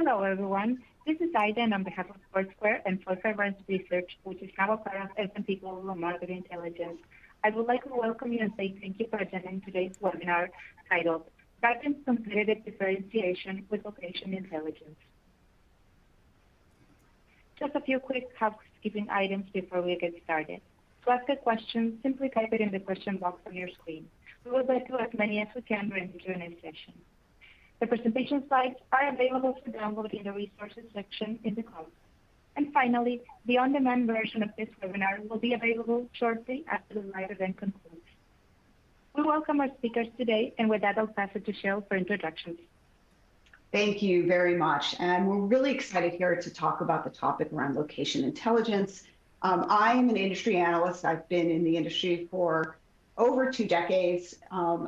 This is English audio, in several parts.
Hello, everyone. This is Aida, and on behalf of Foursquare and Foursquare Research, which is now a part of S&P Global Market Intelligence, I would like to welcome you and say thank you for attending today's webinar titled Driving Competitive Differentiation with Location Intelligence. Just a few quick housekeeping items before we get started. To ask a question, simply type it in the question box on your screen. We will get to as many as we can during the Q&A session. The presentation slides are available for download in the resources section in the call. And finally, the on-demand version of this webinar will be available shortly after the live event concludes. We welcome our speakers today, and with that, I'll pass it to Cheryl for introductions. Thank you very much. And we're really excited here to talk about the topic around location intelligence. I am an industry analyst. I've been in the industry for over 2 decades.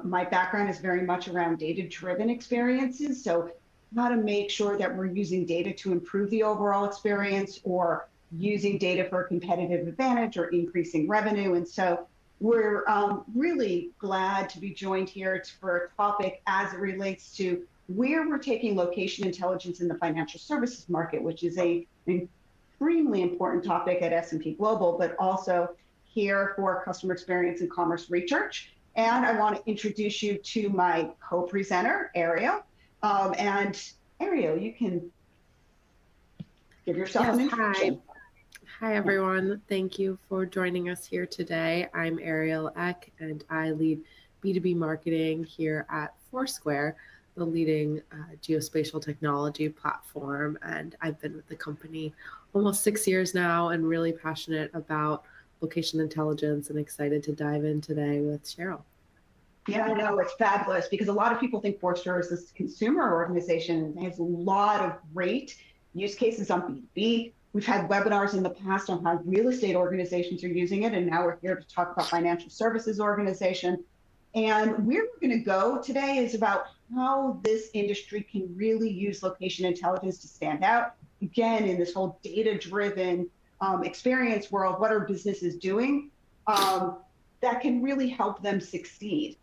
My background is very much around data-driven experiences. So how to make sure that we're using data to improve the overall experience or using data for a competitive advantage or increasing revenue. And so we're really glad to be joined here for a topic as it relates to where we're taking location intelligence in the financial services market, which is an extremely important topic at S&P Global, but also here for customer experience and commerce research. And I want to introduce you to my co-presenter, Ariel. And Ariel, you can give yourself an introduction. Hi, everyone. Thank you for joining us here today. I'm Ariel Eck, and I lead B2B marketing here at Foursquare, the leading geospatial technology platform. And I've been with the company almost 6 years now and really passionate about location intelligence and excited to dive in today with Cheryl. Yeah, I know, it's fabulous because a lot of people think Foursquare is this consumer organization and has a lot of great use cases on B2B. We've had webinars in the past on how real estate organizations are using it, and now we're here to talk about financial services organization. And where we're going to go today is about how this industry can really use location intelligence to stand out. Again, in this whole data-driven experience world, what are businesses doing that can really help them succeed?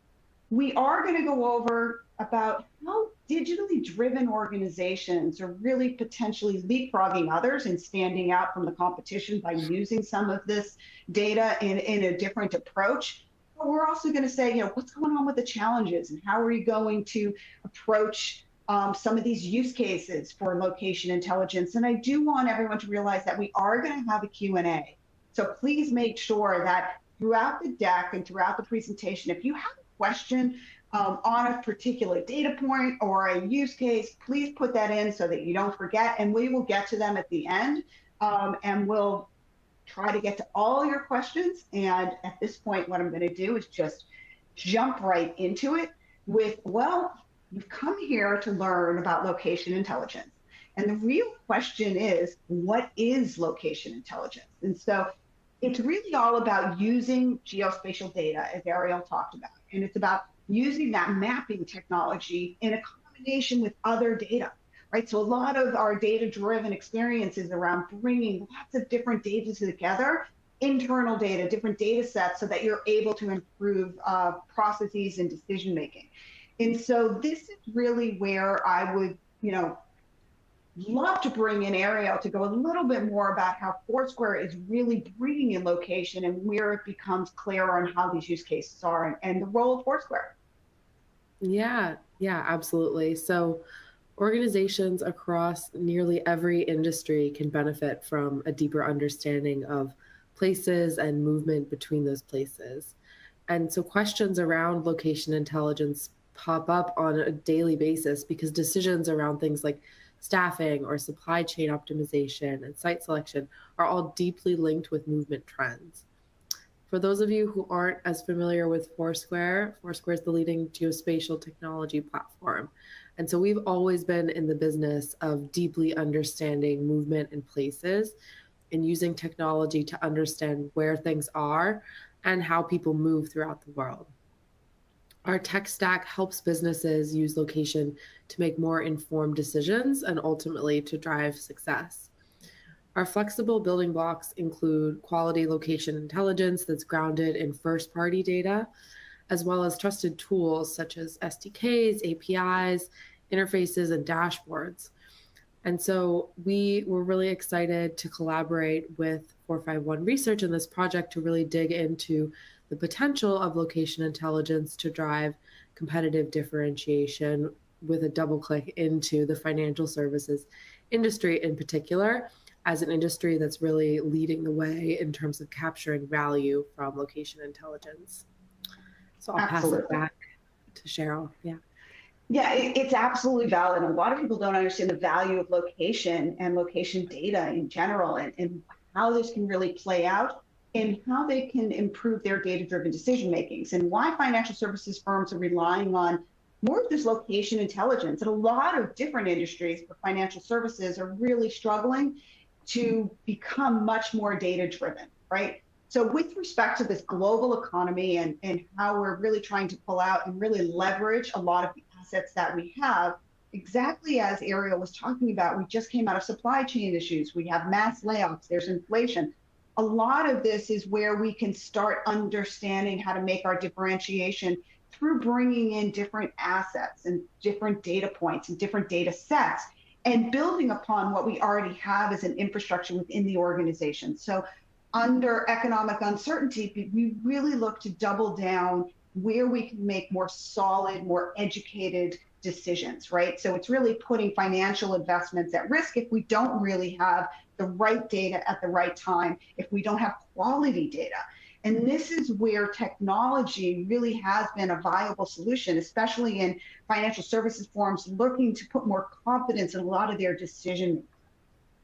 We are going to go over about how digitally driven organizations are really potentially leapfrogging others and standing out from the competition by using some of this data in a different approach. But we're also going to say, what's going on with the challenges and how are you going to approach some of these use cases for location intelligence. And I do want everyone to realize that we are going to have a Q&A. So please make sure that throughout the deck and throughout the presentation, if you have a question on a particular data point or a use case, please put that in so that you don't forget, and we will get to them at the end. And we'll try to get to all your questions. And at this point, what I'm going to do is just jump right into it with, well, you've come here to learn about location intelligence. And the real question is, what is location intelligence? And so it's really all about using geospatial data, as Ariel talked about. And it's about using that mapping technology in a combination with other data, right? So a lot of our data-driven experiences around bringing lots of different data together, internal data, different data sets, so that you're able to improve processes and decision-making. And so this is really where I would, love to bring in Ariel to go a little bit more about how Foursquare is really bringing in location and where it becomes clearer on how these use cases are and the role of Foursquare. Yeah, absolutely. So organizations across nearly every industry can benefit from a deeper understanding of places and movement between those places. And so questions around location intelligence pop up on a daily basis because decisions around things like staffing or supply chain optimization and site selection are all deeply linked with movement trends. For those of you who aren't as familiar with Foursquare, Foursquare is the leading geospatial technology platform. And so we've always been in the business of deeply understanding movement in places and using technology to understand where things are and how people move throughout the world. Our tech stack helps businesses use location to make more informed decisions and ultimately to drive success. Our flexible building blocks include quality location intelligence that's grounded in first-party data, as well as trusted tools such as SDKs, APIs, interfaces, and dashboards. And so we were really excited to collaborate with 451 Research in this project to really dig into the potential of location intelligence to drive competitive differentiation with a double click into the financial services industry in particular, as an industry that's really leading the way in terms of capturing value from location intelligence. So I'll pass it back to Cheryl. Yeah. Yeah, it's absolutely valid. A lot of people don't understand the value of location and location data in general, and how this can really play out and how they can improve their data-driven decision makings, and why financial services firms are relying on more of this location intelligence. And a lot of different industries, but financial services are really struggling to become much more data-driven, right? So with respect to this global economy and how we're really trying to pull out and really leverage a lot of the assets that we have, exactly as Ariel was talking about, we just came out of supply chain issues. We have mass layoffs, there's inflation. A lot of this is where we can start understanding how to make our differentiation through bringing in different assets and different data points and different data sets, and building upon what we already have as an infrastructure within the organization. So under economic uncertainty, we really look to double down where we can make more solid, more educated decisions, right? So it's really putting financial investments at risk if we don't really have the right data at the right time, if we don't have quality data. And this is where technology really has been a viable solution, especially in financial services firms looking to put more confidence in a lot of their decision.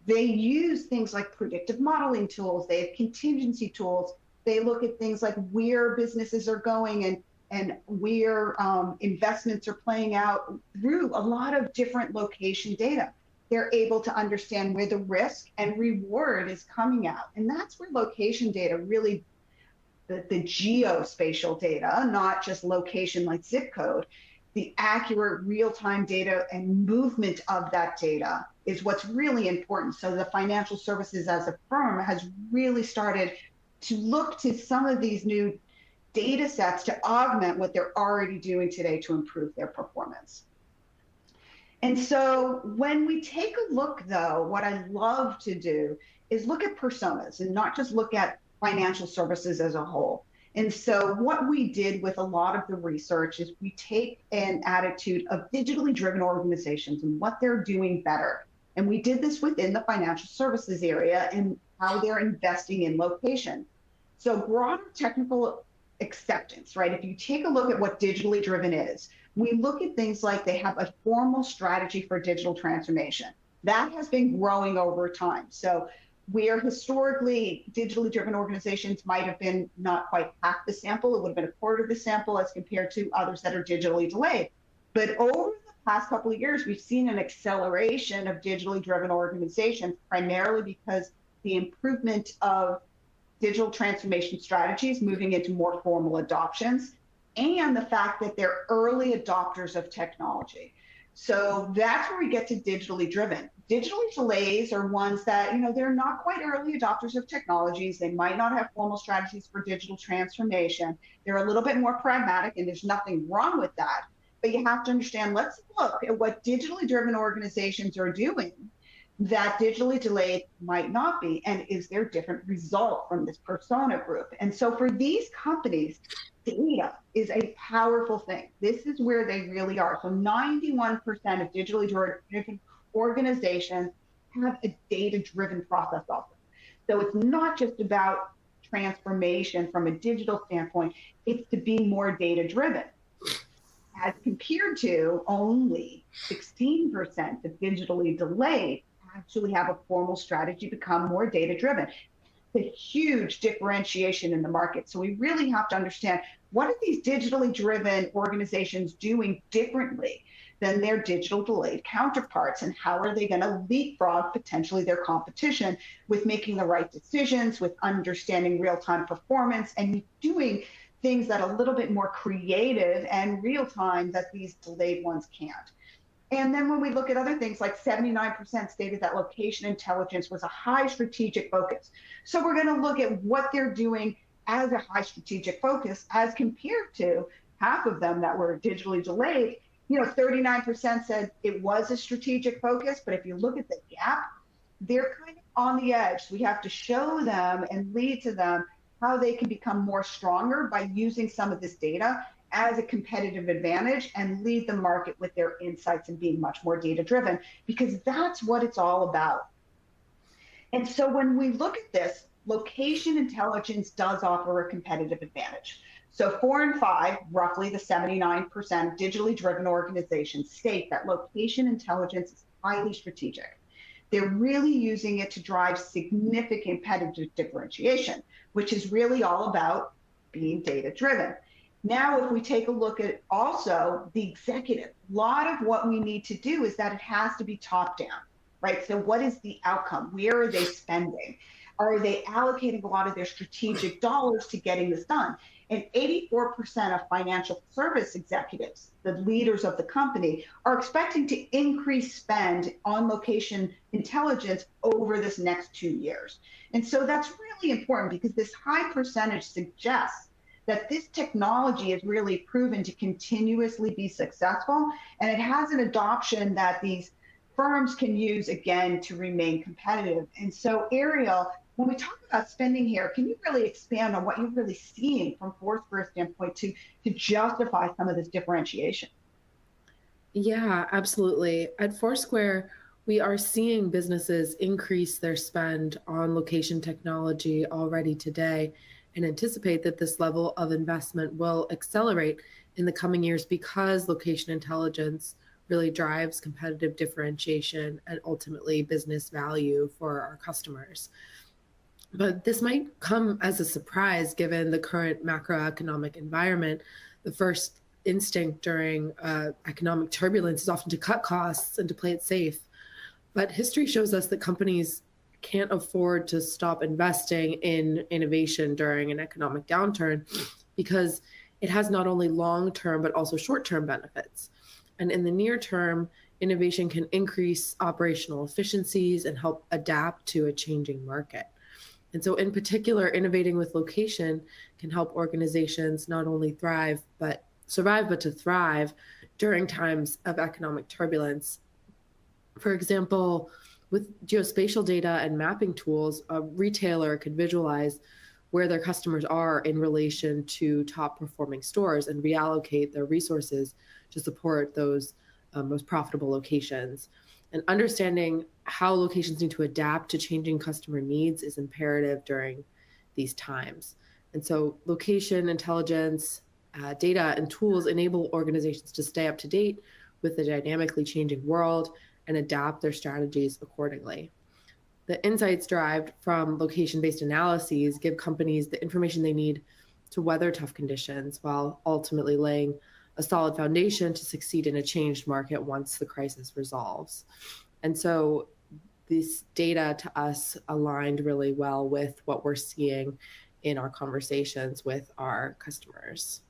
They use things like predictive modeling tools, they have contingency tools, they look at things like where businesses are going and where investments are playing out through a lot of different location data. They're able to understand where the risk and reward is coming out. And that's where location data really, the geospatial data, not just location like zip code, the accurate real-time data and movement of that data is what's really important. So the financial services as a firm has really started to look to some of these new data sets to augment what they're already doing today to improve their performance. And so when we take a look, though, what I love to do is look at personas and not just look at financial services as a whole. And so what we did with a lot of the research is we take an attitude of digitally driven organizations and what they're doing better. And we did this within the financial services area and how they're investing in location. So broader technical acceptance, right? If you take a look at what digitally driven is, we look at things like they have a formal strategy for digital transformation. That has been growing over time. So where historically digitally driven organizations might have been not quite half the sample, it would have been a quarter of the sample as compared to others that are digitally delayed. But over the past couple of years, we've seen an acceleration of digitally driven organizations, primarily because the improvement of digital transformation strategies moving into more formal adoptions, and the fact that they're early adopters of technology. So that's where we get to digitally driven. Digitally delays are ones that, they're not quite early adopters of technologies. They might not have formal strategies for digital transformation. They're a little bit more pragmatic, and there's nothing wrong with that. But you have to understand, let's look at what digitally driven organizations are doing that digitally delayed might not be, and is there different result from this persona group? And so for these companies, data is a powerful thing. This is where they really are. So 91% of digitally driven organizations have a data-driven process also. So it's not just about transformation from a digital standpoint, it's to be more data-driven, as compared to only 16% of digitally delayed actually have a formal strategy to become more data-driven. A huge differentiation in the market. So we really have to understand, what are these digitally driven organizations doing differently than their digital delayed counterparts, and how are they going to leapfrog potentially their competition with making the right decisions, with understanding real-time performance, and doing things that are a little bit more creative and real-time that these delayed ones can't. And then when we look at other things, like 79% stated that location intelligence was a high strategic focus. So we're going to look at what they're doing as a high strategic focus as compared to half of them that were digitally delayed. 39% said it was a strategic focus, but if you look at the gap, they're kind of on the edge. So we have to show them and lead to them how they can become more stronger by using some of this data as a competitive advantage and lead the market with their insights and being much more data driven, because that's what it's all about. And so when we look at this, location intelligence does offer a competitive advantage. So 4 and 5, roughly the 79% of digitally driven organizations state that location intelligence is highly strategic. They're really using it to drive significant competitive differentiation, which is really all about being data driven. Now, if we take a look at also the executive, a lot of what we need to do is that it has to be top down, right? So what is the outcome? Where are they spending? Are they allocating a lot of their strategic dollars to getting this done? And 84% of financial service executives, the leaders of the company, are expecting to increase spend on location intelligence over this next 2 years. And so that's really important because this high percentage suggests that this technology is really proven to continuously be successful, and it has an adoption that these firms can use again to remain competitive. And so, Ariel, when we talk about spending here, can you really expand on what you're really seeing from Foursquare's standpoint to justify some of this differentiation? Yeah, absolutely. At Foursquare, we are seeing businesses increase their spend on location technology already today and anticipate that this level of investment will accelerate in the coming years because location intelligence really drives competitive differentiation and ultimately business value for our customers. But this might come as a surprise given the current macroeconomic environment. The first instinct during economic turbulence is often to cut costs and to play it safe. But history shows us that companies can't afford to stop investing in innovation during an economic downturn because it has not only long-term but also short-term benefits. And in the near term, innovation can increase operational efficiencies and help adapt to a changing market. And so in particular, innovating with location can help organizations not only survive, but to thrive during times of economic turbulence. For example, with geospatial data and mapping tools, a retailer could visualize where their customers are in relation to top performing stores and reallocate their resources to support those most profitable locations. And understanding how locations need to adapt to changing customer needs is imperative during these times. And so location intelligence, data and tools enable organizations to stay up to date with the dynamically changing world and adapt their strategies accordingly. The insights derived from location-based analyses give companies the information they need to weather tough conditions while ultimately laying a solid foundation to succeed in a changed market once the crisis resolves. And so this data to us aligned really well with what we're seeing in our conversations with our customers.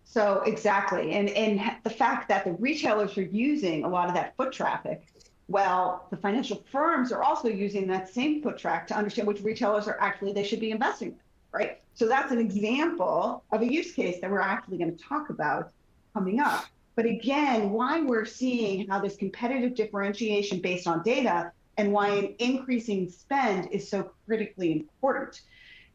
So exactly, and the fact that the retailers are using a lot of that foot traffic, well, the financial firms are also using that same foot traffic to understand which retailers are actually they should be investing in, right? So that's an example of a use case that we're actually going to talk about coming up. But again, why we're seeing how this competitive differentiation based on data and why an increasing spend is so critically important.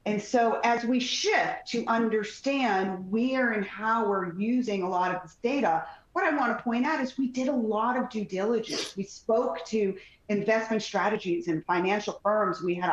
And so as we shift to understand where and how we're using a lot of this data, what I want to point out is we did a lot of due diligence. We spoke to investment strategies and financial firms. We had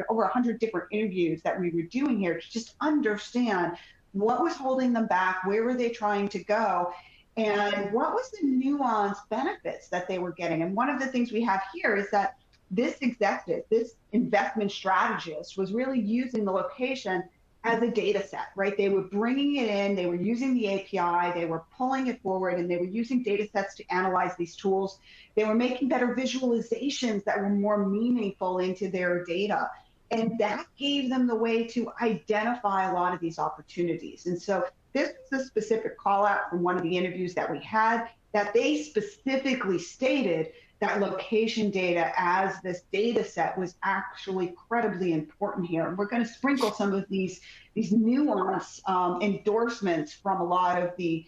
over 100 different interviews that we were doing here to just understand what was holding them back, where were they trying to go, and what was the nuanced benefits that they were getting. And one of the things we have here is that this executive, this investment strategist was really using the location as a data set, right? They were bringing it in, they were using the API, they were pulling it forward, and they were using data sets to analyze these tools. They were making better visualizations that were more meaningful into their data. And that gave them the way to identify a lot of these opportunities. And so this was a specific call out from one of the interviews that we had that they specifically stated that location data as this data set was actually incredibly important here. And we're going to sprinkle some of these nuance endorsements from a lot of the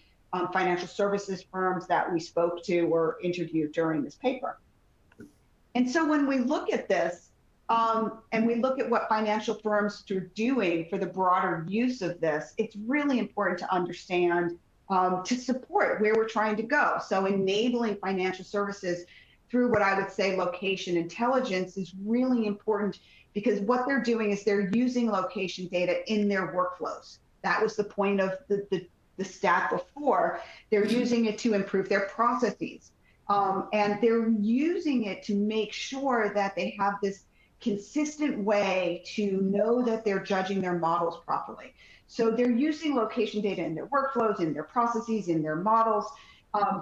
financial services firms that we spoke to or interviewed during this paper. And so when we look at this, and we look at what financial firms are doing for the broader use of this, it's really important to understand to support where we're trying to go. So enabling financial services through what I would say location intelligence is really important, because what they're doing is they're using location data in their workflows. That was the point of the stat before. They're using it to improve their processes. And they're using it to make sure that they have this consistent way to know that they're judging their models properly. So they're using location data in their workflows, in their processes, in their models.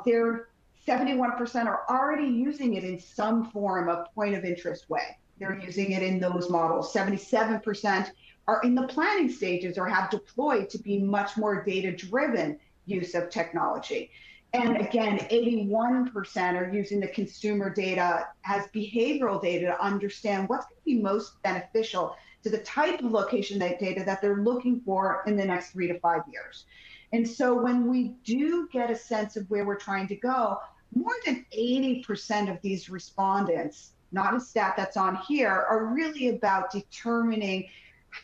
They're 71% are already using it in some form of point of interest way. They're using it in those models. 77% are in the planning stages or have deployed to be much more data-driven use of technology. And again, 81% are using the consumer data as behavioral data to understand what's going to be most beneficial to the type of location data that they're looking for in the next 3 to 5 years. And so when we do get a sense of where we're trying to go, more than 80% of these respondents, not a stat that's on here, are really about determining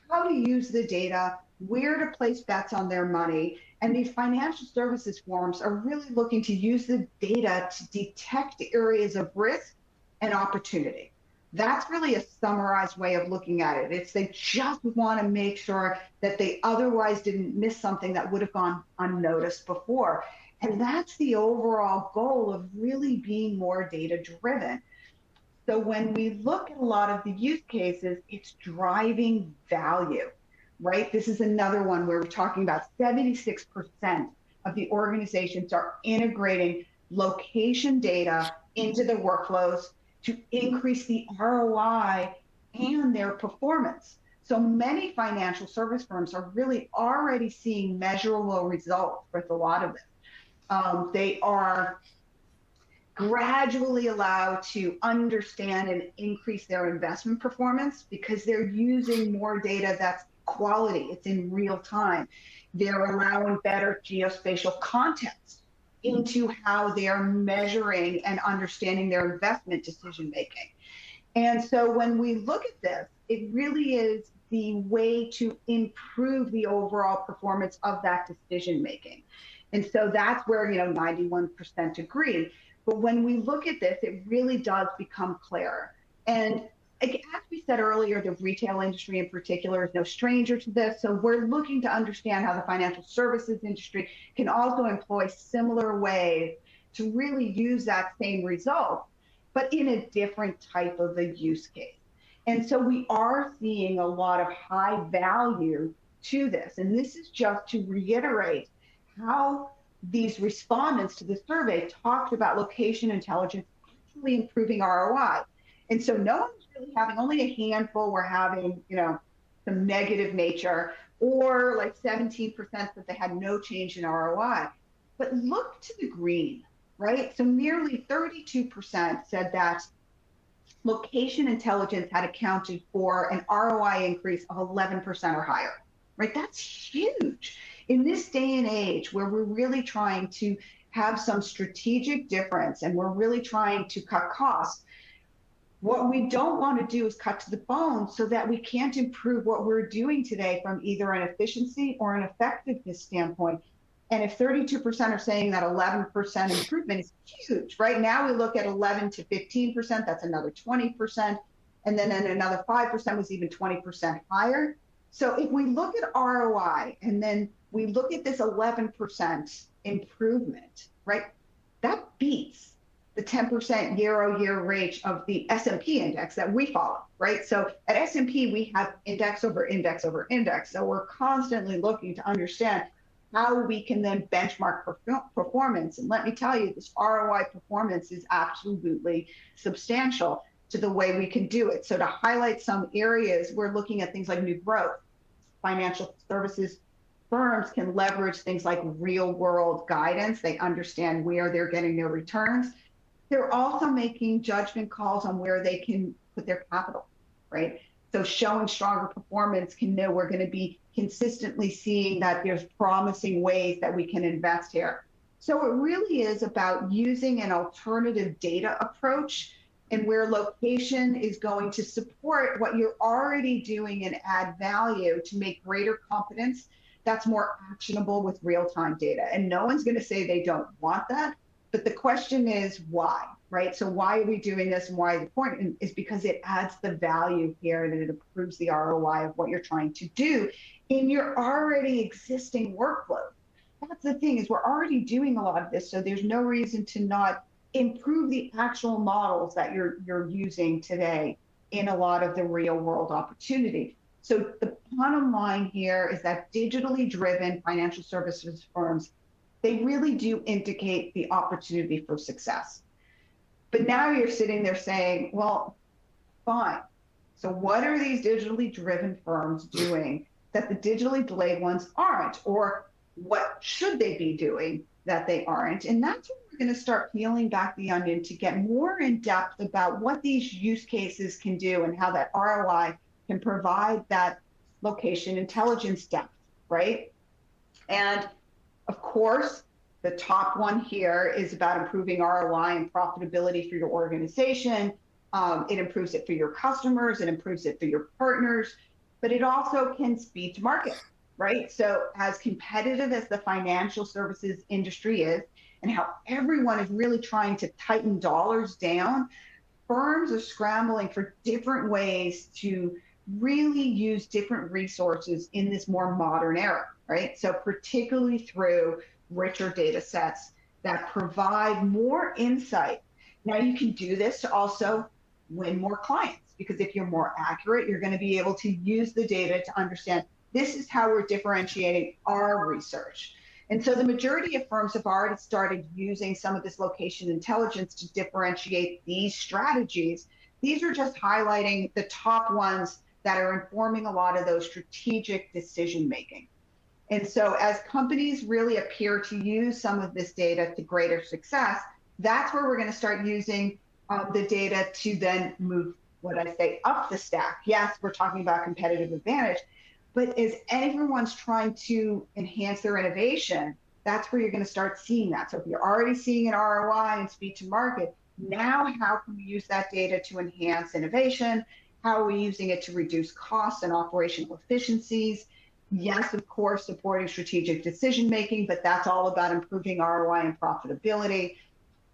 how to use the data, where to place bets on their money. And these financial services firms are really looking to use the data to detect areas of risk and opportunity. That's really a summarized way of looking at it. It's they just want to make sure that they otherwise didn't miss something that would have gone unnoticed before. And that's the overall goal of really being more data driven. So when we look at a lot of the use cases, it's driving value, right? This is another one where we're talking about 76% of the organizations are integrating location data into their workflows to increase the ROI and their performance. So many financial service firms are really already seeing measurable results with a lot of this. They are gradually allowed to understand and increase their investment performance because they're using more data that's quality, it's in real time. They're allowing better geospatial context into how they're measuring and understanding their investment decision making. And so when we look at this, it really is the way to improve the overall performance of that decision making. And so that's where, 91% agree. But when we look at this, it really does become clearer. And as we said earlier, the retail industry in particular is no stranger to this. So we're looking to understand how the financial services industry can also employ similar ways to really use that same result, but in a different type of a use case. And so we are seeing a lot of high value to this. And this is just to reiterate how these respondents to the survey talked about location intelligence actually improving ROI. And so no one's really having, only a handful were having, some negative nature, or like 17% that they had no change in ROI. But look to the green, right? So nearly 32% said that location intelligence had accounted for an ROI increase of 11% or higher, right? That's huge. In this day and age where we're really trying to have some strategic difference and we're really trying to cut costs, what we don't want to do is cut to the bone so that we can't improve what we're doing today from either an efficiency or an effectiveness standpoint. And if 32% are saying that 11% improvement is huge, right? Now we look at 11 to 15%, that's another 20%. And then another 5% was even 20% higher. So if we look at ROI and then we look at this 11% improvement, right? That beats the 10% year-over-year rate of the S&P index that we follow, right? So at S&P, we have index over index over index. So we're constantly looking to understand how we can then benchmark performance. And let me tell you, this ROI performance is absolutely substantial to the way we can do it. So to highlight some areas, we're looking at things like new growth. Financial services firms can leverage things like real world guidance. They understand where they're getting their returns. They're also making judgment calls on where they can put their capital, right? So showing stronger performance can know we're going to be consistently seeing that there's promising ways that we can invest here. So it really is about using an alternative data approach and where location is going to support what you're already doing and add value to make greater competence that's more actionable with real-time data. And no one's going to say they don't want that, but the question is why, right? So why are we doing this and why is it important? Is because it adds the value here and it improves the ROI of what you're trying to do in your already existing workflow. That's the thing, is we're already doing a lot of this, so there's no reason to not improve the actual models that you're using today in a lot of the real world opportunity. So the bottom line here is that digitally driven financial services firms, they really do indicate the opportunity for success. But now you're sitting there saying, well, fine. So what are these digitally driven firms doing that the digitally delayed ones aren't? Or what should they be doing that they aren't? And that's what we're going to start peeling back the onion to get more in depth about what these use cases can do and how that ROI can provide that location intelligence depth, right? And of course, the top one here is about improving ROI and profitability for your organization. It improves it for your customers, it improves it for your partners, but it also can speed to market, right? So as competitive as the financial services industry is, and how everyone is really trying to tighten dollars down, firms are scrambling for different ways to really use different resources in this more modern era, right? So particularly through richer data sets that provide more insight. Now you can do this to also win more clients, because if you're more accurate, you're going to be able to use the data to understand this is how we're differentiating our research. And so the majority of firms have already started using some of this location intelligence to differentiate these strategies. These are just highlighting the top ones that are informing a lot of those strategic decision making. And so as companies really appear to use some of this data to greater success, that's where we're going to start using the data to then move, what I say, up the stack. Yes, we're talking about competitive advantage, but as everyone's trying to enhance their innovation, that's where you're going to start seeing that. So if you're already seeing an ROI and speed to market, now how can we use that data to enhance innovation? How are we using it to reduce costs and operational efficiencies? Yes, of course, supporting strategic decision making, but that's all about improving ROI and profitability,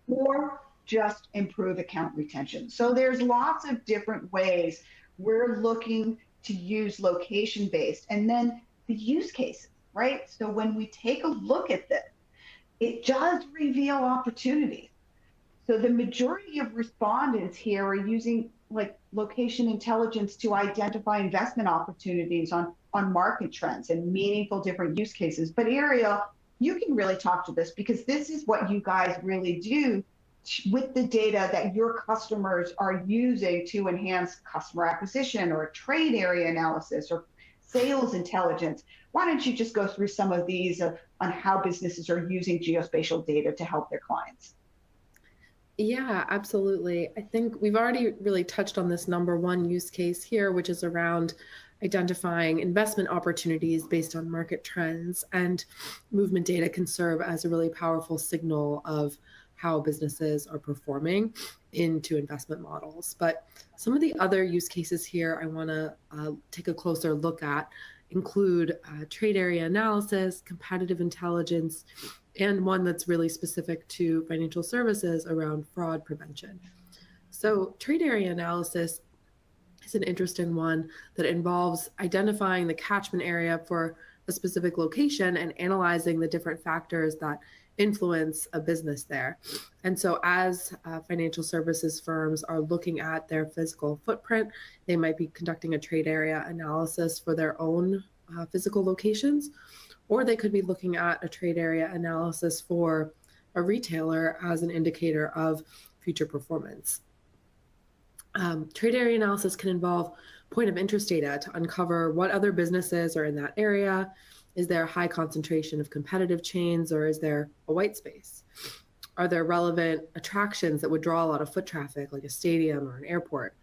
or just improve account retention. So there's lots of different ways we're looking to use location-based, and then the use cases, right? So when we take a look at this, it does reveal opportunities. So the majority of respondents here are using like location intelligence to identify investment opportunities on market trends and meaningful different use cases. But Ariel, you can really talk to this, because this is what you guys really do with the data that your customers are using to enhance customer acquisition or trade area analysis or sales intelligence. Why don't you just go through some of these on how businesses are using geospatial data to help their clients? Yeah, absolutely. I think we've already really touched on this number one use case here, which is around identifying investment opportunities based on market trends, and movement data can serve as a really powerful signal of how businesses are performing into investment models. But some of the other use cases here I want to take a closer look at include trade area analysis, competitive intelligence, and one that's really specific to financial services around fraud prevention. So trade area analysis is an interesting one that involves identifying the catchment area for a specific location and analyzing the different factors that influence a business there. And so as financial services firms are looking at their physical footprint, they might be conducting a trade area analysis for their own physical locations, or they could be looking at a trade area analysis for a retailer as an indicator of future performance. Trade area analysis can involve point of interest data to uncover what other businesses are in that area. Is there a high concentration of competitive chains, or is there a white space? Are there relevant attractions that would draw a lot of foot traffic, like a stadium or an airport?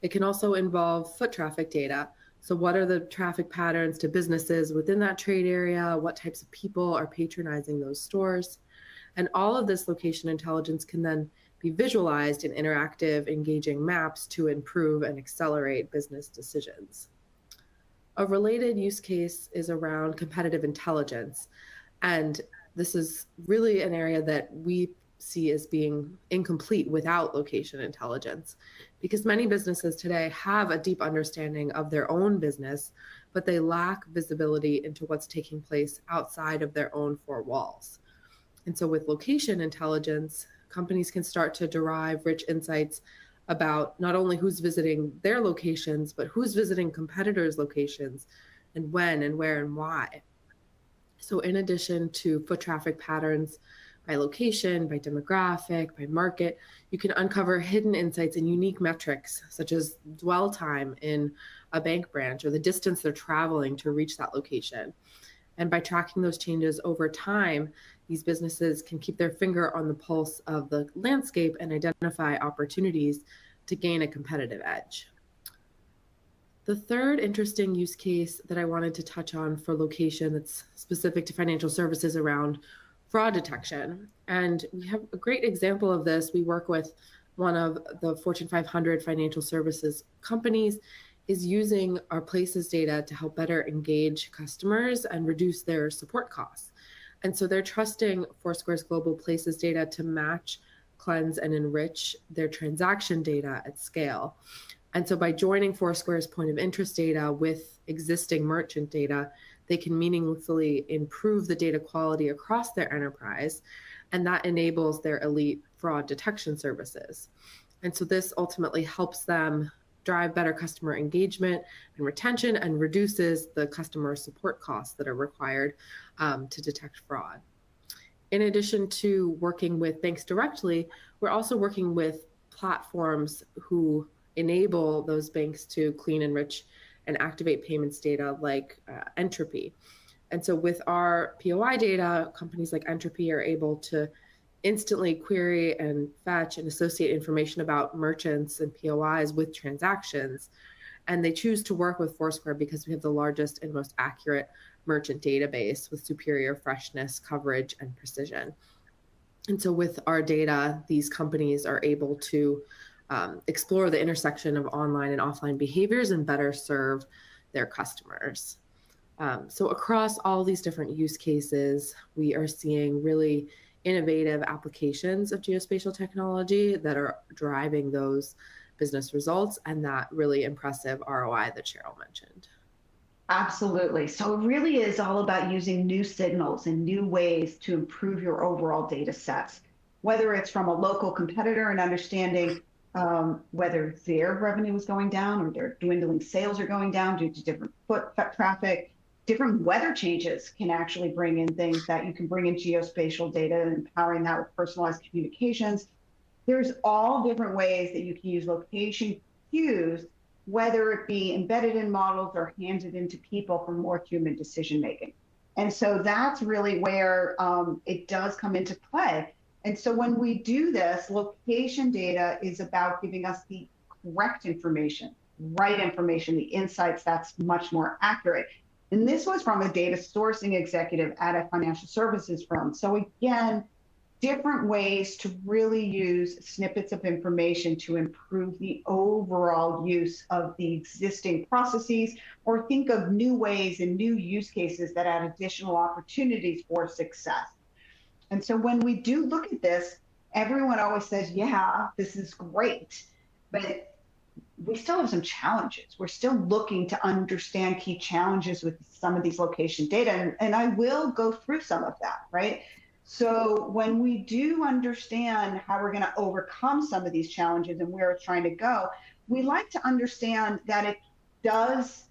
It can also involve foot traffic data. So what are the traffic patterns to businesses within that trade area? What types of people are patronizing those stores? And all of this location intelligence can then be visualized in interactive, engaging maps to improve and accelerate business decisions. A related use case is around competitive intelligence. And this is really an area that we see as being incomplete without location intelligence, because many businesses today have a deep understanding of their own business, but they lack visibility into what's taking place outside of their own four walls. And so with location intelligence, companies can start to derive rich insights about not only who's visiting their locations, but who's visiting competitors' locations and when and where and why. So in addition to foot traffic patterns by location, by demographic, by market, you can uncover hidden insights and unique metrics, such as dwell time in a bank branch or the distance they're traveling to reach that location. And by tracking those changes over time, these businesses can keep their finger on the pulse of the landscape and identify opportunities to gain a competitive edge. The third interesting use case that I wanted to touch on for location that's specific to financial services around fraud detection. And we have a great example of this. We work with one of the Fortune 500 financial services companies is using our places data to help better engage customers and reduce their support costs. And so they're trusting Foursquare's global places data to match, cleanse, and enrich their transaction data at scale. And so by joining Foursquare's point of interest data with existing merchant data, they can meaningfully improve the data quality across their enterprise, and that enables their elite fraud detection services. And so this ultimately helps them drive better customer engagement and retention and reduces the customer support costs that are required to detect fraud. In addition to working with banks directly, we're also working with platforms who enable those banks to clean, enrich, and activate payments data like Entropy. And so with our POI data, companies like Entropy are able to instantly query and fetch and associate information about merchants and POIs with transactions. And they choose to work with Foursquare because we have the largest and most accurate merchant database with superior freshness, coverage, and precision. And so with our data, these companies are able to explore the intersection of online and offline behaviors and better serve their customers. So across all these different use cases, we are seeing really innovative applications of geospatial technology that are driving those business results and that really impressive ROI that Cheryl mentioned. Absolutely. So it really is all about using new signals and new ways to improve your overall data sets, whether it's from a local competitor and understanding whether their revenue is going down or their dwindling sales are going down due to different foot traffic. Different weather changes can actually bring in things that you can bring in geospatial data and empowering that with personalized communications. There's all different ways that you can use location cues, whether it be embedded in models or handed into people for more human decision making. And so that's really where it does come into play. And so when we do this, location data is about giving us the correct information, right information, the insights that's much more accurate. And this was from a data sourcing executive at a financial services firm. So again, different ways to really use snippets of information to improve the overall use of the existing processes, or think of new ways and new use cases that add additional opportunities for success. And so when we do look at this, everyone always says, yeah, this is great, but we still have some challenges. We're still looking to understand key challenges with some of these location data, and I will go through some of that, right? So when we do understand how we're going to overcome some of these challenges and where it's trying to go, we like to understand that it does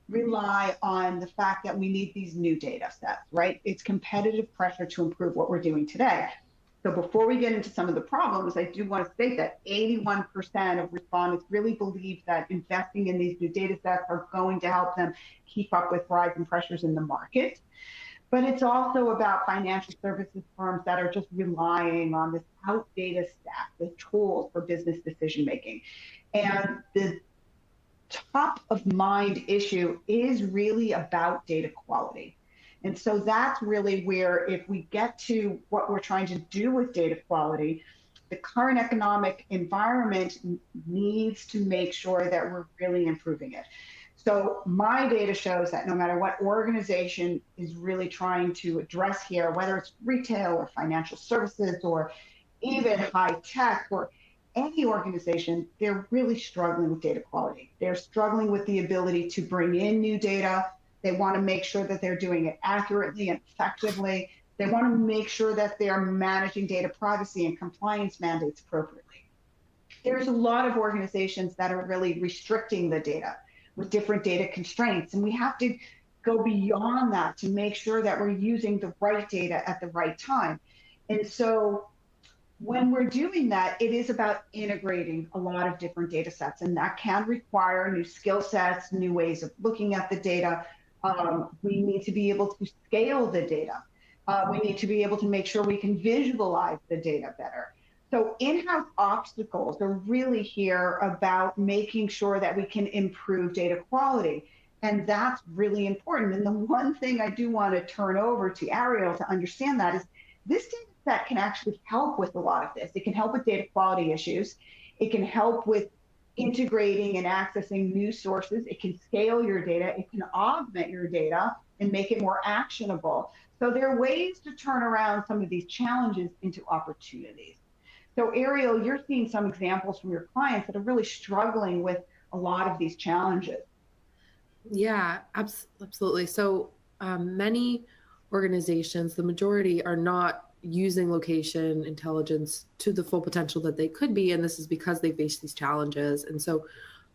rely on the fact that we need these new data sets, right? It's competitive pressure to improve what we're doing today. So before we get into some of the problems, I do want to state that 81% of respondents really believe that investing in these new data sets are going to help them keep up with rising pressures in the market. But it's also about financial services firms that are just relying on this outdated stack, the tools for business decision making. And the top of mind issue is really about data quality. And so that's really where, if we get to what we're trying to do with data quality, the current economic environment needs to make sure that we're really improving it. So my data shows that no matter what organization is really trying to address here, whether it's retail or financial services or even high tech or any organization, they're really struggling with data quality. They're struggling with the ability to bring in new data. They want to make sure that they're doing it accurately and effectively. They want to make sure that they're managing data privacy and compliance mandates appropriately. There's a lot of organizations that are really restricting the data with different data constraints, and we have to go beyond that to make sure that we're using the right data at the right time. And so when we're doing that, it is about integrating a lot of different data sets, and that can require new skill sets, new ways of looking at the data. We need to be able to scale the data. We need to be able to make sure we can visualize the data better. So in-house obstacles are really here about making sure that we can improve data quality. And that's really important. And the one thing I do want to turn over to Ariel to understand that is this data set can actually help with a lot of this. It can help with data quality issues. It can help with integrating and accessing new sources. It can scale your data. It can augment your data and make it more actionable. So there are ways to turn around some of these challenges into opportunities. So Ariel, you're seeing some examples from your clients that are really struggling with a lot of these challenges. Yeah, absolutely. So many organizations, the majority, are not using location intelligence to the full potential that they could be. And this is because they face these challenges. And so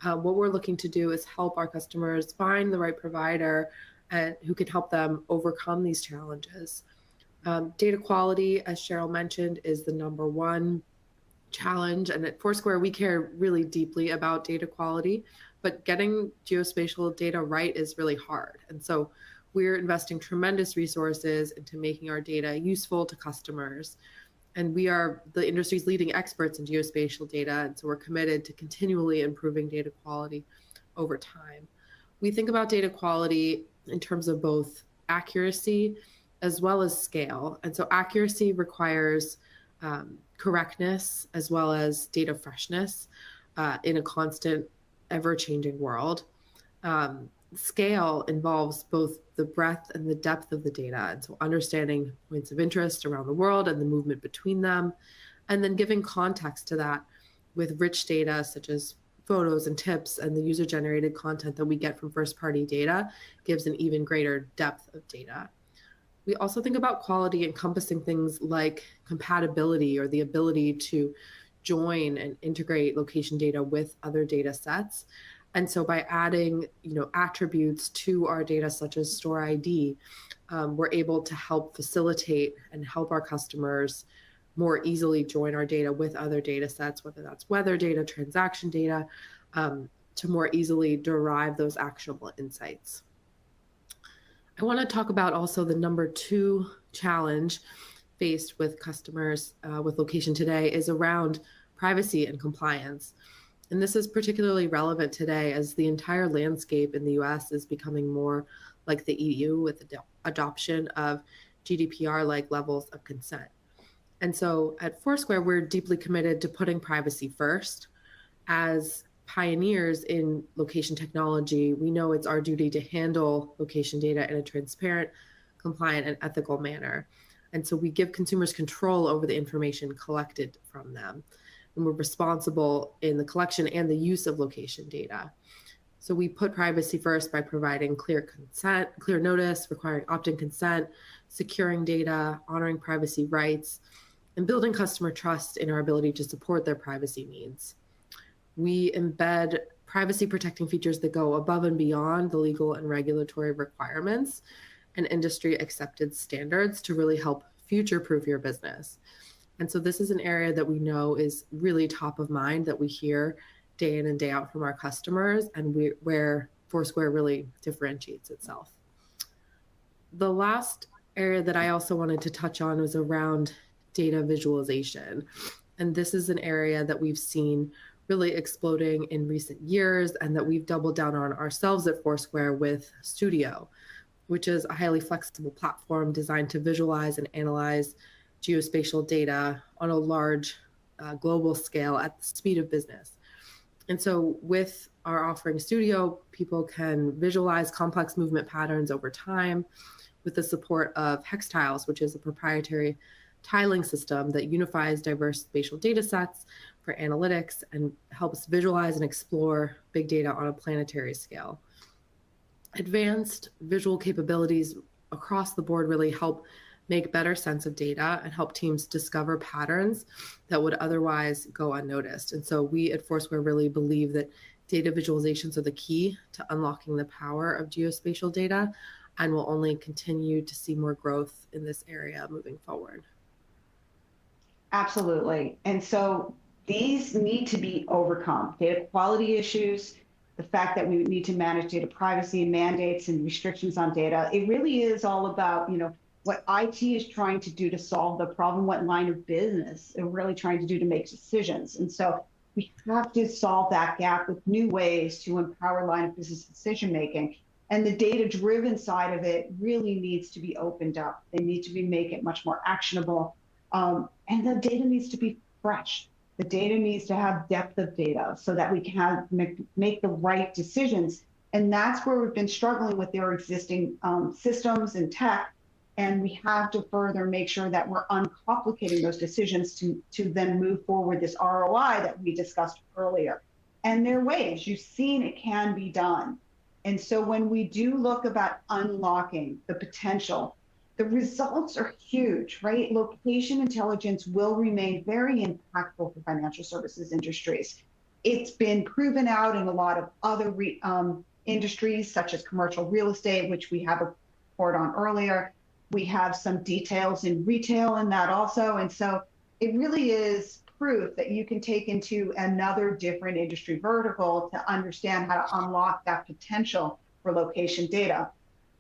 what we're looking to do is help our customers find the right provider who can help them overcome these challenges. Data quality, as Cheryl mentioned, is the number one challenge. And at Foursquare, we care really deeply about data quality, but getting geospatial data right is really hard. And so we're investing tremendous resources into making our data useful to customers. And we are the industry's leading experts in geospatial data. And so we're committed to continually improving data quality over time. We think about data quality in terms of both accuracy as well as scale. And so accuracy requires correctness as well as data freshness in a constant, ever-changing world. Scale involves both the breadth and the depth of the data. And so understanding points of interest around the world and the movement between them, and then giving context to that with rich data such as photos and tips, and the user-generated content that we get from first-party data gives an even greater depth of data. We also think about quality encompassing things like compatibility or the ability to join and integrate location data with other data sets. And so by adding, attributes to our data, such as store ID, we're able to help facilitate and help our customers more easily join our data with other data sets, whether that's weather data, transaction data, to more easily derive those actionable insights. I want to talk about also the number two challenge faced with customers with location today is around privacy and compliance. And this is particularly relevant today as the entire landscape in the US is becoming more like the EU with the adoption of GDPR-like levels of consent. And so at Foursquare, we're deeply committed to putting privacy first. As pioneers in location technology, we know it's our duty to handle location data in a transparent, compliant, and ethical manner. And so we give consumers control over the information collected from them. And we're responsible in the collection and the use of location data. So we put privacy first by providing clear consent, clear notice, requiring opt-in consent, securing data, honoring privacy rights, and building customer trust in our ability to support their privacy needs. We embed privacy protecting features that go above and beyond the legal and regulatory requirements and industry accepted standards to really help future-proof your business. And so this is an area that we know is really top of mind, that we hear day in and day out from our customers, and where Foursquare really differentiates itself. The last area that I also wanted to touch on was around data visualization. And this is an area that we've seen really exploding in recent years and that we've doubled down on ourselves at Foursquare with Studio. which is a highly flexible platform designed to visualize and analyze geospatial data on a large global scale at the speed of business. And so with our offering Studio, people can visualize complex movement patterns over time with the support of Hex Tiles, which is a proprietary tiling system that unifies diverse spatial data sets for analytics and helps visualize and explore big data on a planetary scale. Advanced visual capabilities across the board really help make better sense of data and help teams discover patterns that would otherwise go unnoticed. And so we at Foursquare really believe that data visualizations are the key to unlocking the power of geospatial data, and will only continue to see more growth in this area moving forward. Absolutely. And so these need to be overcome. Data quality issues, the fact that we need to manage data privacy and mandates and restrictions on data. It really is all about, what IT is trying to do to solve the problem, what line of business they're really trying to do to make decisions. And so we have to solve that gap with new ways to empower line of business decision-making. And the data-driven side of it really needs to be opened up. They need to make it much more actionable. And the data needs to be fresh. The data needs to have depth of data so that we can make the right decisions. And that's where we've been struggling with their existing systems and tech. And we have to further make sure that we're uncomplicating those decisions to then move forward this ROI that we discussed earlier. And there are ways, you've seen it can be done. And so when we do look about unlocking the potential, the results are huge, right? Location intelligence will remain very impactful for financial services industries. It's been proven out in a lot of other industries, such as commercial real estate, which we have a report on earlier. We have some details in retail in that also. And so it really is proof that you can take into another different industry vertical to understand how to unlock that potential for location data.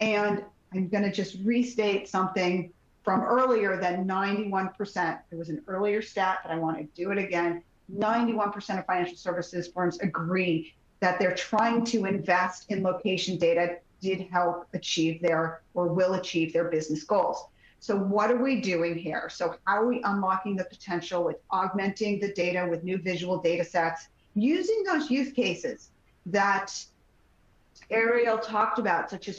And I'm going to just restate something from earlier, that 91%, there was an earlier stat, but I want to do it again. 91% of financial services firms agree that they're trying to invest in location data did help achieve or will achieve their business goals. So what are we doing here? So how are we unlocking the potential with augmenting the data with new visual data sets, using those use cases that Ariel talked about, such as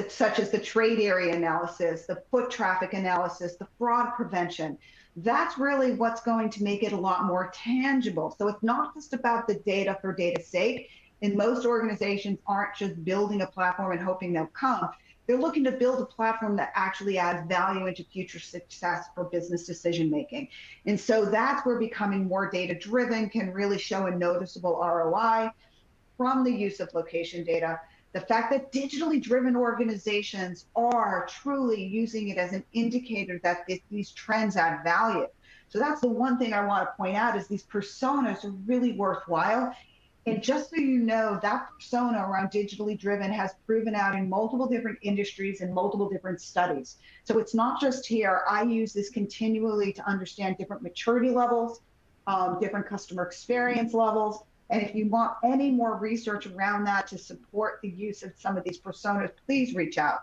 such as the trade area analysis, the foot traffic analysis, the fraud prevention. That's really what's going to make it a lot more tangible. So it's not just about the data for data's sake. And most organizations aren't just building a platform and hoping they'll come. They're looking to build a platform that actually adds value into future success for business decision making. And so that's where becoming more data driven can really show a noticeable ROI from the use of location data. The fact that digitally driven organizations are truly using it as an indicator that these trends add value. So that's the one thing I want to point out, is these personas are really worthwhile. And just so you know, that persona around digitally driven has proven out in multiple different industries and multiple different studies. So it's not just here. I use this continually to understand different maturity levels, different customer experience levels. And if you want any more research around that to support the use of some of these personas, please reach out,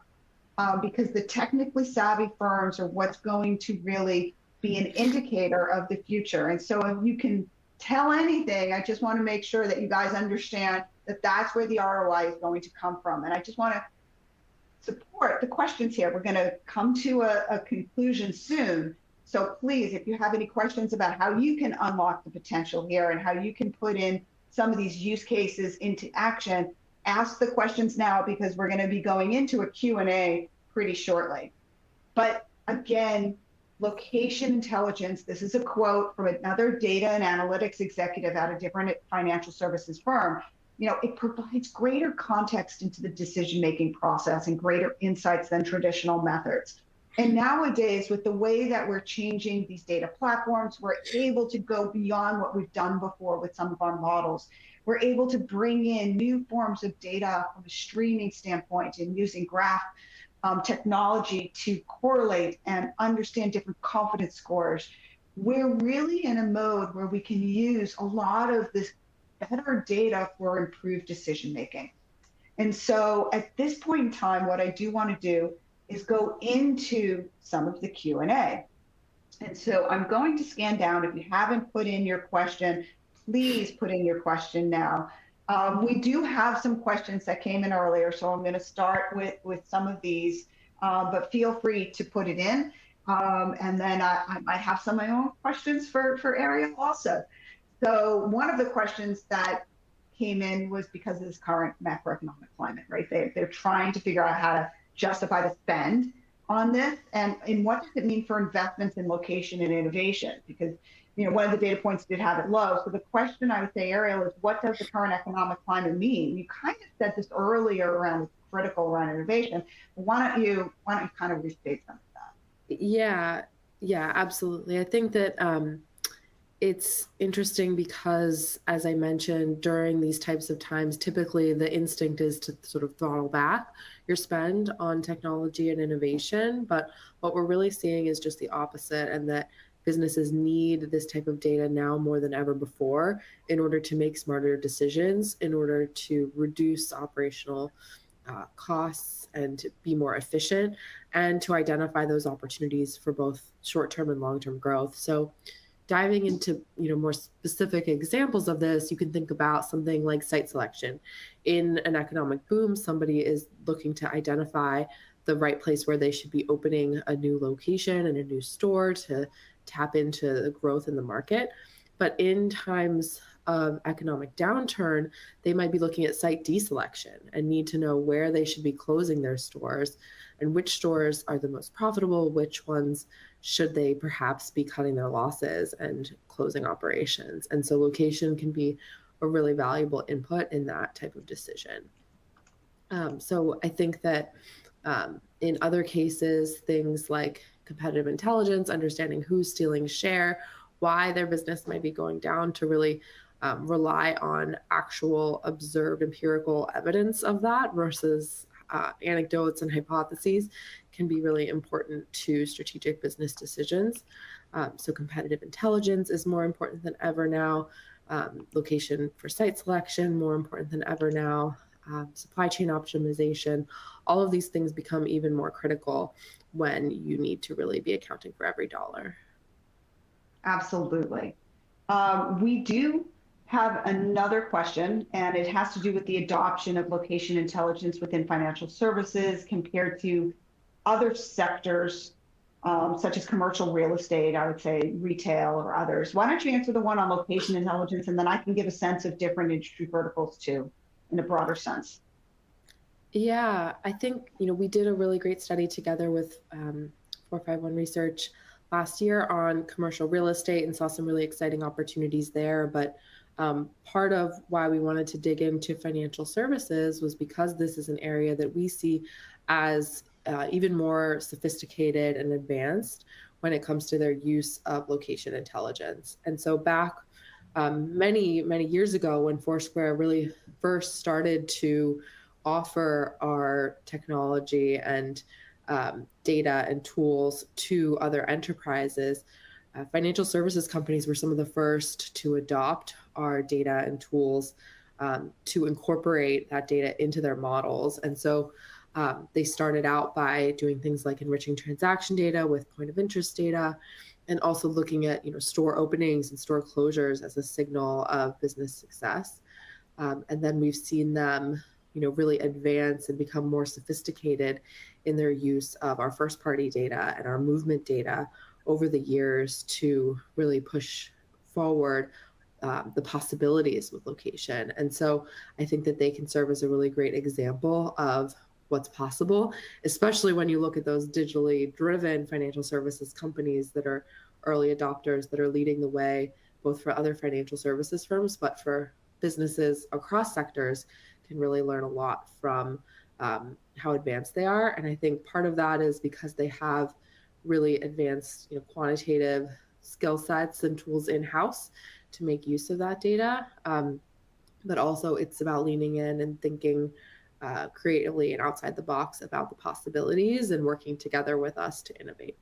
because the technically savvy firms are what's going to really be an indicator of the future. And so if you can tell anything, I just want to make sure that you guys understand that that's where the ROI is going to come from. And I just want to support the questions here. We're going to come to a conclusion soon. So please, if you have any questions about how you can unlock the potential here and how you can put in some of these use cases into action, ask the questions now, because we're going to be going into a Q&A pretty shortly. But again, location intelligence, this is a quote from another data and analytics executive at a different financial services firm. It provides greater context into the decision-making process and greater insights than traditional methods. And nowadays, with the way that we're changing these data platforms, we're able to go beyond what we've done before with some of our models. We're able to bring in new forms of data from a streaming standpoint and using graph technology to correlate and understand different confidence scores. We're really in a mode where we can use a lot of this better data for improved decision making. And so at this point in time, what I do want to do is go into some of the Q&A. And so I'm going to scan down. If you haven't put in your question, please put in your question now. We do have some questions that came in earlier, so I'm going to start with some of these, but feel free to put it in. And then I might have some of my own questions for Ariel also. So one of the questions that came in was because of this current macroeconomic climate, right? They're trying to figure out how to justify the spend on this, and what does it mean for investments in location and innovation? Because one of the data points did have it low. So the question I would say, Ariel, is what does the current economic climate mean? You kind of said this earlier around critical around innovation. Why don't you kind of restate some of that? Yeah, absolutely. I think that it's interesting because, as I mentioned, during these types of times, typically the instinct is to sort of throttle back your spend on technology and innovation. But what we're really seeing is just the opposite, and that businesses need this type of data now more than ever before in order to make smarter decisions, in order to reduce operational costs and to be more efficient, and to identify those opportunities for both short-term and long-term growth. So diving into more specific examples of this, you can think about something like site selection. In an economic boom, somebody is looking to identify the right place where they should be opening a new location and a new store to tap into the growth in the market. But in times of economic downturn, they might be looking at site deselection and need to know where they should be closing their stores and which stores are the most profitable, which ones should they perhaps be cutting their losses and closing operations. And so location can be a really valuable input in that type of decision. So I think that in other cases, things like competitive intelligence, understanding who's stealing share, why their business might be going down, to really rely on actual observed empirical evidence of that versus anecdotes and hypotheses, can be really important to strategic business decisions. So competitive intelligence is more important than ever now. Location for site selection, more important than ever now. Supply chain optimization, all of these things become even more critical when you need to really be accounting for every dollar. Absolutely. We do have another question, and it has to do with the adoption of location intelligence within financial services compared to other sectors, such as commercial real estate, I would say retail or others. Why don't you answer the one on location intelligence, and then I can give a sense of different industry verticals too, in a broader sense. Yeah, I think, we did a really great study together with 451 Research last year on commercial real estate and saw some really exciting opportunities there. But part of why we wanted to dig into financial services was because this is an area that we see as even more sophisticated and advanced when it comes to their use of location intelligence. And so back many, many years ago, when Foursquare really first started to offer our technology and data and tools to other enterprises, financial services companies were some of the first to adopt our data and tools to incorporate that data into their models. And so they started out by doing things like enriching transaction data with point of interest data, and also looking at store openings and store closures as a signal of business success. And then we've seen them really advance and become more sophisticated in their use of our first party data and our movement data over the years to really push forward the possibilities with location. And so I think that they can serve as a really great example of what's possible, especially when you look at those digitally driven financial services companies that are early adopters, that are leading the way, both for other financial services firms, but for businesses across sectors, can really learn a lot from how advanced they are. And I think part of that is because they have really advanced quantitative skill sets and tools in-house to make use of that data. But also it's about leaning in and thinking creatively and outside the box about the possibilities and working together with us to innovate.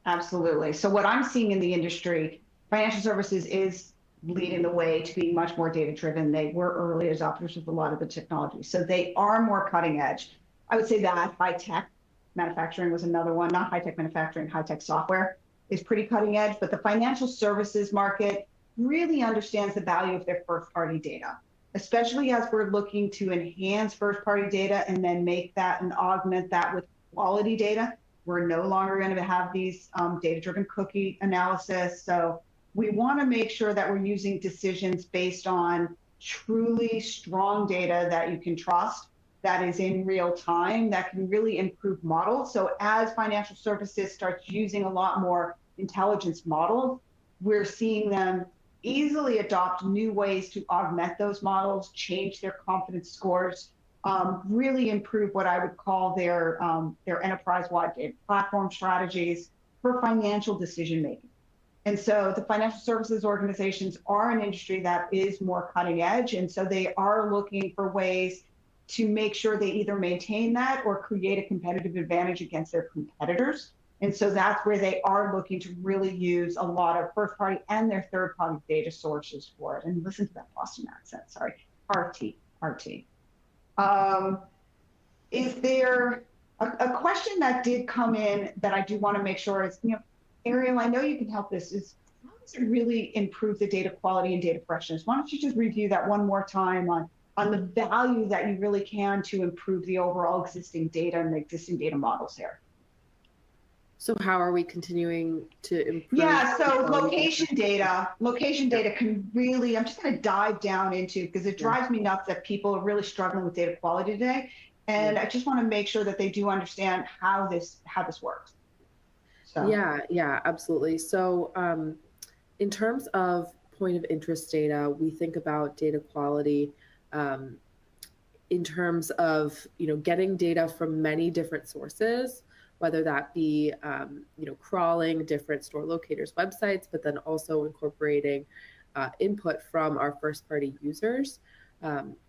Absolutely. So what I'm seeing in the industry, financial services is leading the way to being much more data driven. They were early adopters of a lot of the technology. So they are more cutting edge. I would say that high tech manufacturing was another one, not high tech manufacturing, high tech software is pretty cutting edge, but the financial services market really understands the value of their first party data, especially as we're looking to enhance first party data and then make that and augment that with quality data. We're no longer going to have these data driven cookie analysis. So we want to make sure that we're using decisions based on truly strong data that you can trust, that is in real time, that can really improve models. So as financial services starts using a lot more intelligence models, we're seeing them easily adopt new ways to augment those models, change their confidence scores, really improve what I would call their enterprise-wide data platform strategies for financial decision making. And so the financial services organizations are an industry that is more cutting edge. And so they are looking for ways to make sure they either maintain that or create a competitive advantage against their competitors. And so that's where they are looking to really use a lot of first party and their third party data sources for it. And listen to that Boston accent, sorry, RT. Is there a question that did come in that I do want to make sure is, Ariel, I know you can help this, is how does it really improve the data quality and data freshness? Why don't you just review that one more time on the value that you really can to improve the overall existing data and the existing data models there? So how are we continuing to improve? Yeah, so location data can really, I'm just going to dive down into, because it drives me nuts that people are really struggling with data quality today. And I just want to make sure that they do understand how this works. So. Yeah, absolutely. So in terms of point of interest data, we think about data quality in terms of getting data from many different sources, whether that be crawling different store locators websites, but then also incorporating input from our first party users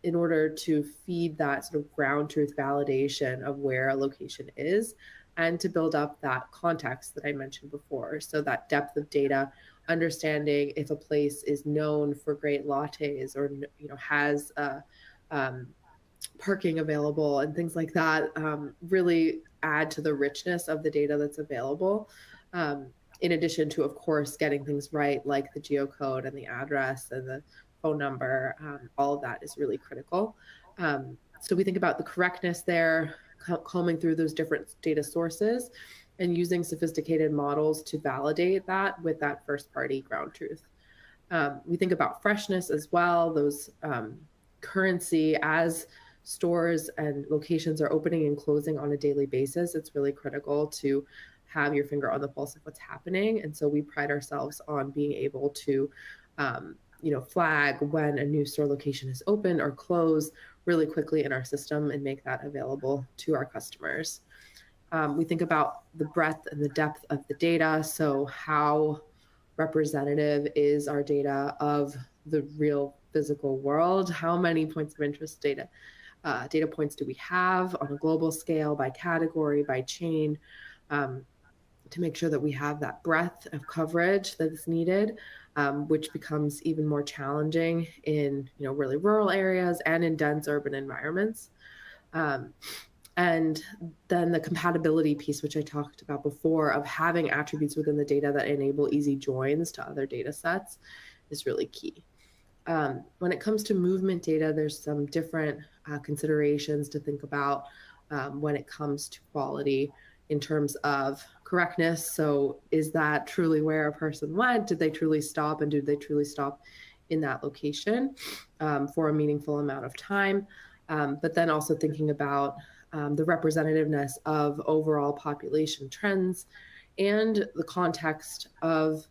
in order to feed that sort of ground truth validation of where a location is, and to build up that context that I mentioned before. So that depth of data, understanding if a place is known for great lattes or has parking available and things like that, really add to the richness of the data that's available. In addition to, of course, getting things right, like the geocode and the address and the phone number, all of that is really critical. So we think about the correctness there, combing through those different data sources and using sophisticated models to validate that with that first party ground truth. We think about freshness as well, those currency as stores and locations are opening and closing on a daily basis. It's really critical to have your finger on the pulse of what's happening. And so we pride ourselves on being able to flag when a new store location is open or closed really quickly in our system and make that available to our customers. We think about the breadth and the depth of the data. So how representative is our data of the real physical world? How many points of interest data points do we have on a global scale, by category, by chain, to make sure that we have that breadth of coverage that is needed, which becomes even more challenging in really rural areas and in dense urban environments. And then the compatibility piece, which I talked about before, of having attributes within the data that enable easy joins to other data sets is really key. When it comes to movement data, there's some different considerations to think about when it comes to quality in terms of correctness. So is that truly where a person went? Did they truly stop? And did they truly stop in that location for a meaningful amount of time? But then also thinking about the representativeness of overall population trends and the context of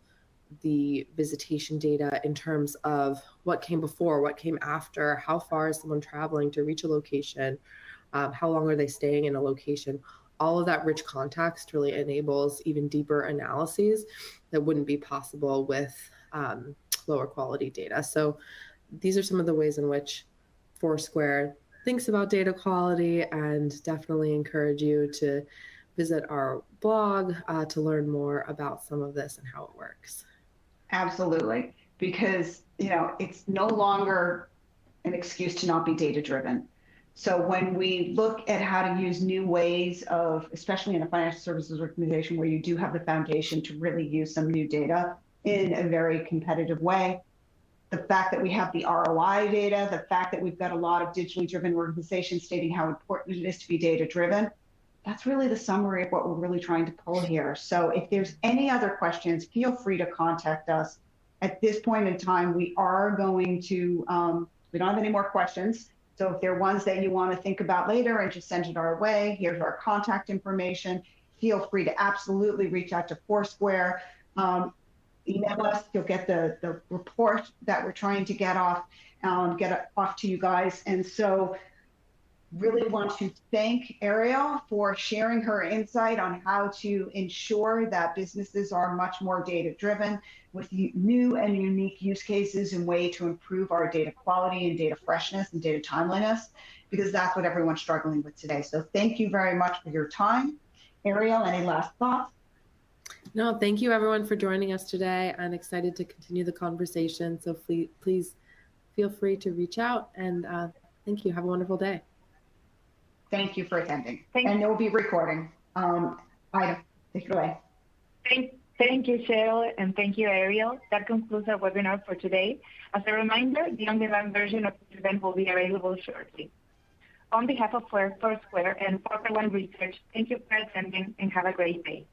the visitation data in terms of what came before, what came after, how far is someone traveling to reach a location, how long are they staying in a location. All of that rich context really enables even deeper analyses that wouldn't be possible with lower quality data. So these are some of the ways in which Foursquare thinks about data quality, and definitely encourage you to visit our blog to learn more about some of this and how it works. Absolutely. because, it's no longer an excuse to not be data driven. So when we look at how to use new ways of, especially in a financial services organization where you do have the foundation to really use some new data in a very competitive way, the fact that we have the ROI data, the fact that we've got a lot of digitally driven organizations stating how important it is to be data driven, that's really the summary of what we're really trying to pull here. So if there's any other questions, feel free to contact us. At this point in time, we are going to, we don't have any more questions. So if there are ones that you want to think about later and just send it our way, here's our contact information. Feel free to absolutely reach out to Foursquare. Email us, you'll get the report that we're trying to get off to you guys. And so really want to thank Ariel for sharing her insight on how to ensure that businesses are much more data driven with new and unique use cases and way to improve our data quality and data freshness and data timeliness, because that's what everyone's struggling with today. So thank you very much for your time. Ariel, any last thoughts? No, thank you everyone for joining us today. I'm excited to continue the conversation. So please feel free to reach out, and thank you. Have a wonderful day. Thank you for attending. And there will be recording. Ida, take it away. Thank you, Cheryl, and thank you, Ariel. That concludes our webinar for today. As a reminder, the on-demand version of this event will be available shortly. On behalf of Foursquare and Corporate One Research, thank you for attending and have a great day.